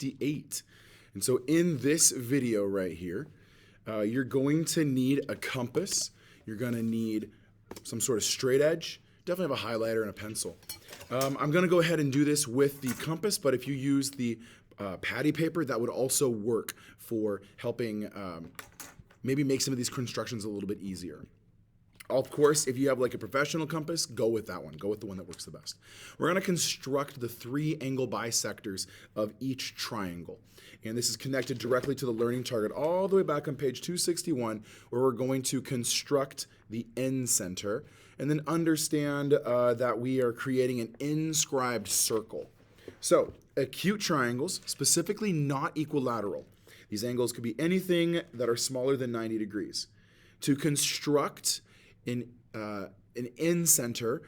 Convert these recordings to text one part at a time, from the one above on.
58. And so in this video right here, you're going to need a compass. You're going to need some sort of straight edge. Definitely have a highlighter and a pencil. I'm going to go ahead and do this with the compass, but if you use the patty paper, that would also work for helping maybe make some of these constructions a little bit easier. Of course, if you have like a professional compass, go with that one. Go with the one that works the best. We're going to construct the 3 angle bisectors of each triangle. And this is connected directly to the learning target all the way back on page 261, where we're going to construct the incenter and then understand that we are creating an inscribed circle. So, acute triangles, specifically not equilateral. These angles could be anything that are smaller than 90 degrees. To construct an incenter,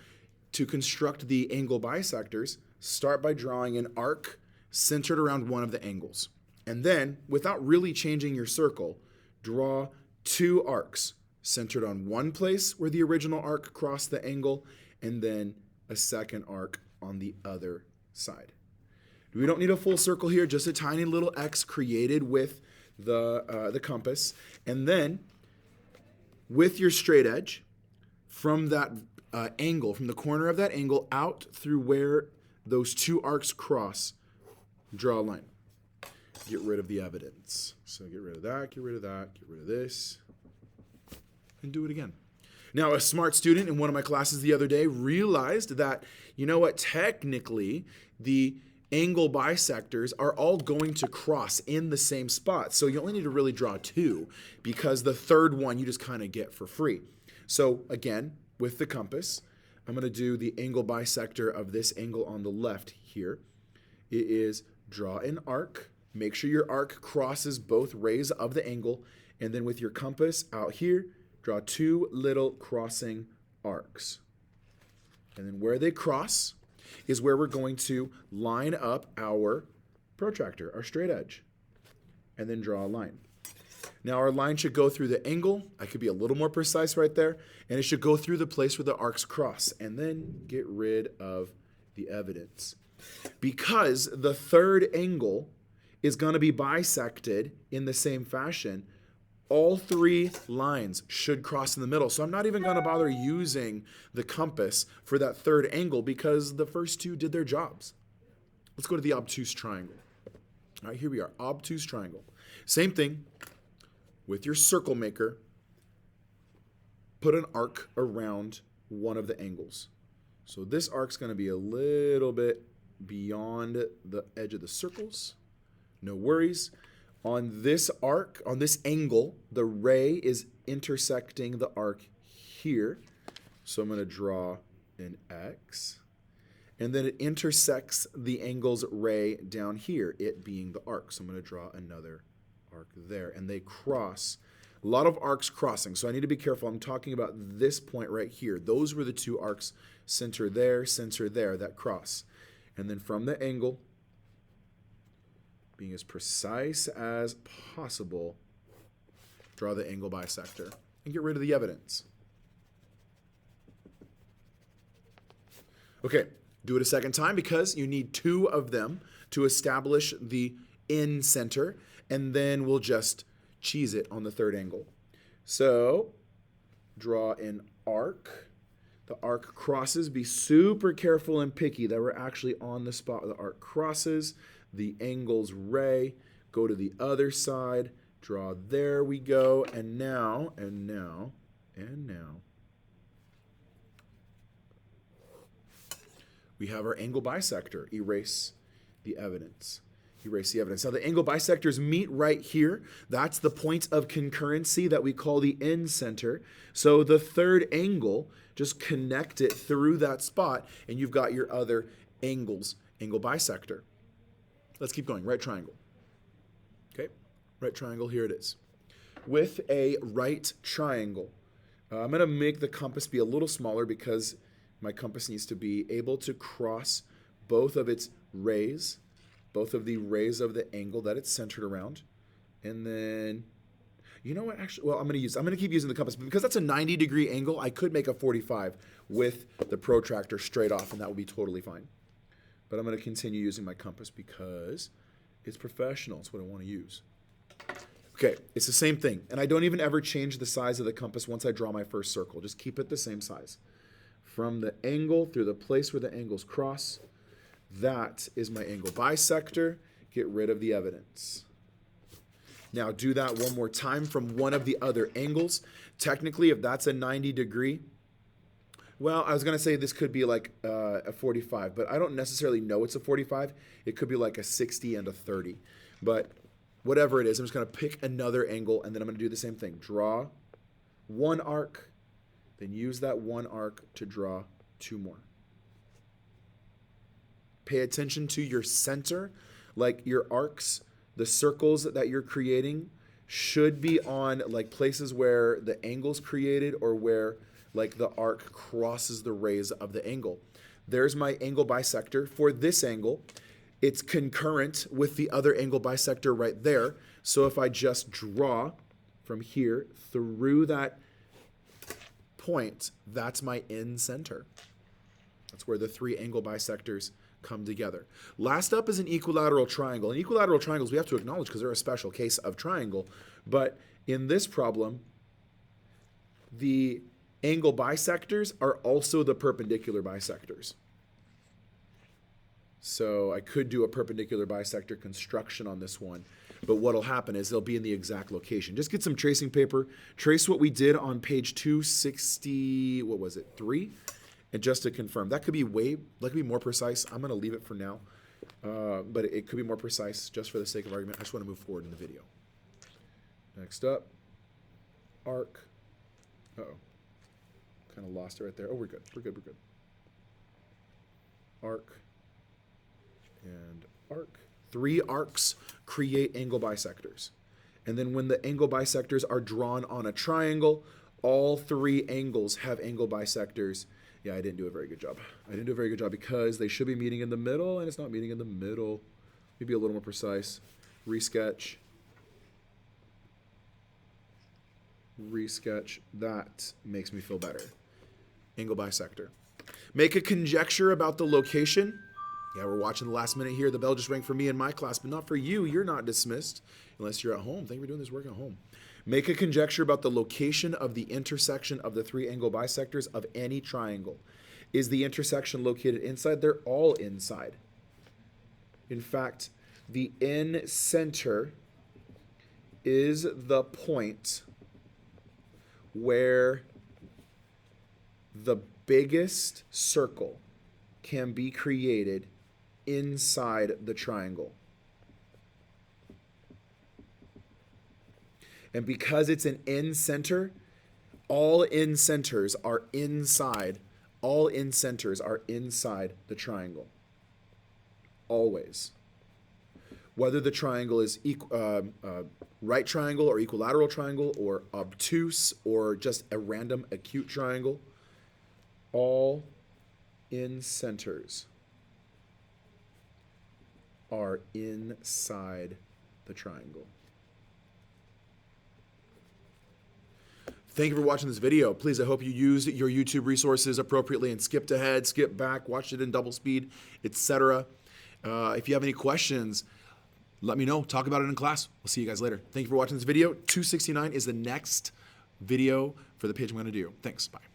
to construct the angle bisectors, start by drawing an arc centered around one of the angles. And then, without really changing your circle, draw 2 arcs centered on one place where the original arc crossed the angle, and then a second arc on the other side. We don't need a full circle here, just a tiny little X created with the compass. And then, with your straight edge, from that angle, from the corner of that angle out through where those 2 arcs cross, draw a line. Get rid of the evidence. So get rid of that, get rid of that, get rid of this, and do it again. Now, a smart student in one of my classes the other day realized that, you know what, technically, the angle bisectors are all going to cross in the same spot. So you only need to really draw 2 because the third one you just kind of get for free. So again, with the compass, I'm going to do the angle bisector of this angle on the left here. It is draw an arc. Make sure your arc crosses both rays of the angle. And then with your compass out here, draw 2 little crossing arcs. And then where they cross is where we're going to line up our protractor, our straight edge, and then draw a line. Now our line should go through the angle. I could be a little more precise right there, and it should go through the place where the arcs cross, and then get rid of the evidence. Because the third angle is going to be bisected in the same fashion, all 3 lines should cross in the middle. So I'm not even going to bother using the compass for that third angle because the first 2 did their jobs. Let's go to the obtuse triangle. All right, here we are, obtuse triangle. Same thing with your circle maker. Put an arc around one of the angles. So this arc's going to be a little bit beyond the edge of the circles. No worries. On this arc, on this angle, the ray is intersecting the arc here. So I'm going to draw an X. And then it intersects the angle's ray down here, it being the arc. So I'm going to draw another arc there. And they cross. A lot of arcs crossing. So I need to be careful. I'm talking about this point right here. Those were the 2 arcs, center there, that cross. And then from the angle, being as precise as possible, draw the angle bisector and get rid of the evidence. Okay, do it a second time because you need 2 of them to establish the incenter, and then we'll just cheese it on the third angle. So, draw an arc. The arc crosses. Be super careful and picky that we're actually on the spot where the arc crosses. The angle's ray, go to the other side, draw, there we go, and now, we have our angle bisector. Erase the evidence. Erase the evidence. Now the angle bisectors meet right here. That's the point of concurrency that we call the incenter. So the third angle, just connect it through that spot, and you've got your other angles, angle bisector. Let's keep going. Right triangle. Okay, right triangle, here it is. With a right triangle, I'm going to make the compass be a little smaller because my compass needs to be able to cross both of its rays, both of the rays of the angle that it's centered around. And then, you know what, actually, well, I'm going to keep using the compass, but because that's a 90-degree angle, I could make a 45 with the protractor straight off, and that would be totally fine. But I'm going to continue using my compass because It's professional. It's what I want to use. Okay, it's the same thing. And I don't even ever change the size of the compass once I draw my first circle. Just keep it the same size. From the angle through the place where the angles cross, that is my angle bisector. Get rid of the evidence. Now do that one more time from one of the other angles. Technically, if that's a 90 degree, well, I was going to say this could be like a 45, but I don't necessarily know it's a 45. It could be like a 60 and a 30. But whatever it is, I'm just going to pick another angle, and then I'm going to do the same thing. Draw one arc, then use that one arc to draw two more. Pay attention to your center, like your arcs, the circles that you're creating should be on like places where the angle's created or where like the arc crosses the rays of the angle. There's my angle bisector. For this angle, it's concurrent with the other angle bisector right there. So if I just draw from here through that point, that's my incenter. That's where the three angle bisectors come together. Last up is an equilateral triangle. And equilateral triangles we have to acknowledge because they're a special case of triangle. But in this problem, the angle bisectors are also the perpendicular bisectors. So I could do a perpendicular bisector construction on this one. But what will happen is they'll be in the exact location. Just get some tracing paper. Trace what we did on page 260, what was it, 3? And just to confirm, that could be more precise. I'm going to leave it for now. But it could be more precise just for the sake of argument. I just want to move forward in the video. Next up, arc. Uh-oh. Kind of lost it right there. Oh, we're good. We're good. We're good. Arc and arc. Three arcs create angle bisectors. And then when the angle bisectors are drawn on a triangle, all three angles have angle bisectors. Yeah, I didn't do a very good job. I didn't do a very good job because they should be meeting in the middle, and it's not meeting in the middle. Maybe a little more precise. Resketch. Resketch. That makes me feel better. Angle bisector. Make a conjecture about the location. Yeah, we're watching the last minute here. The bell just rang for me in my class, but not for you. You're not dismissed unless you're at home. Thank you for doing this work at home. Make a conjecture about the location of the intersection of the three angle bisectors of any triangle. Is the intersection located inside? They're all inside. In fact, the incenter is the point where the biggest circle can be created inside the triangle. And because it's an incenter, all incenters are inside. All incenters are inside the triangle. Always. Whether the triangle is right triangle or equilateral triangle or obtuse or just a random acute triangle, all incenters are inside the triangle. Thank you for watching this video. Please, I hope you used your YouTube resources appropriately and skipped ahead, skipped back, watched it in double speed, etc. If you have any questions, let me know. Talk about it in class. We'll see you guys later. Thank you for watching this video. 269 is the next video for the page I'm going to do. Thanks. Bye.